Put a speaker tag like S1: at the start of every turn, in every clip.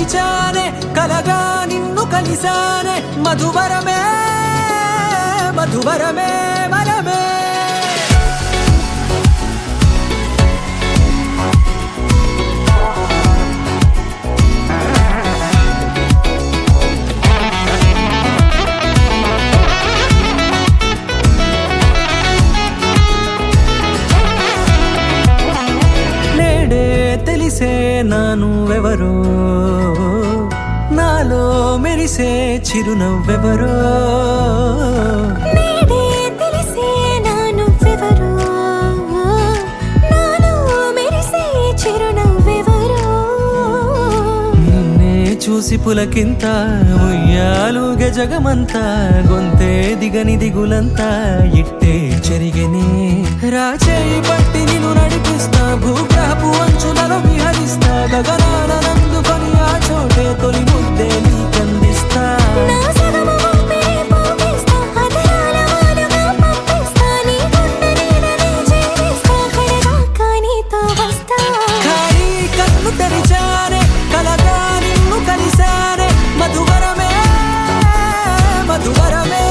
S1: తెరిచానే కలగా నిన్ను కలిసానే మధువరమే మధువరమే వరమే తెలిసే నానువెవరో నాలో మెరిసే చిరునవ్వెవరో
S2: నేడే తెలిసే నానువెవరో నాలో మెరిసే చిరునవ్వెవరో
S1: నిన్నే చూసి పులకింత ఉయ్యాలుగ జగమంతా గొంతే దిగని దిగులంతా ఇట్టే చెరిగనే రాచేయి పట్టి నిన్ను నడిపిస్తా భూగ్రహపు అంచులలో విహరిస్తా గగనాన నందుకొని ఆ చోటే తొలి ముద్దే నీకందిస్తా
S2: నా సగము ఊపిరి పోగిస్తా అదరాల వానగా పంపిస్తా నీ గుండె నీడనే చేరిస్తా కడదాకా నీతో వస్తా
S1: ఖాళీ కన్ను తెరిచానే కలగా నిన్ను కలిసానే మధువరమే మధువరమే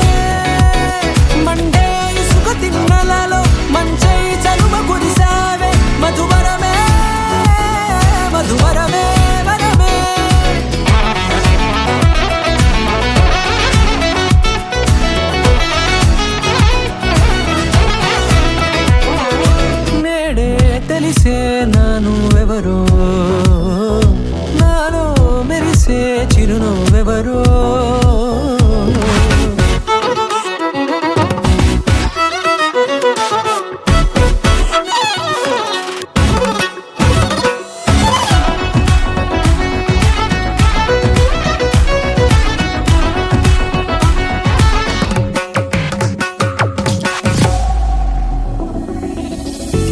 S1: మండే ఇసుక తిన్నలలో మంచై చలువ కురిసావే మధువరమే మధువరమే వరమే నేడే తెలిసే నానువెవరో నాలో మెరిసే చిరునవ్వెవరో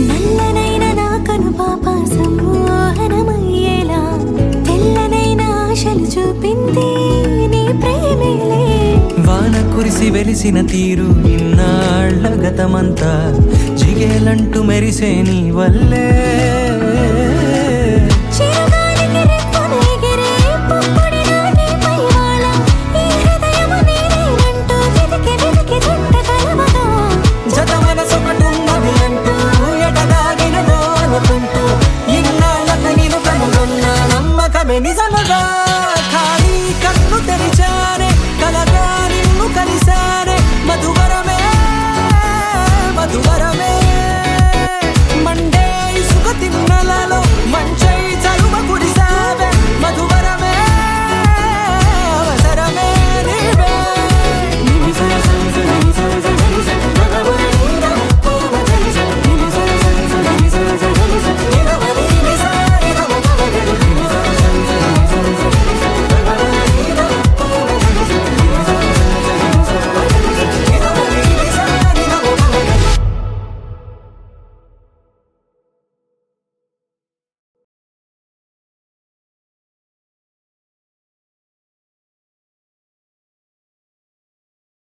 S2: నల్లనైన నా కనుపాప సమ్మోహనమయ్యేలా తెల్లనైన ఆశలు చూపింది నీ ప్రేమేలే
S1: వాన కురిసి వెలిసిన తీరు ఇన్నాళ్ళ గతమంతా జిగేలంటూ మెరిసే నీ వల్లే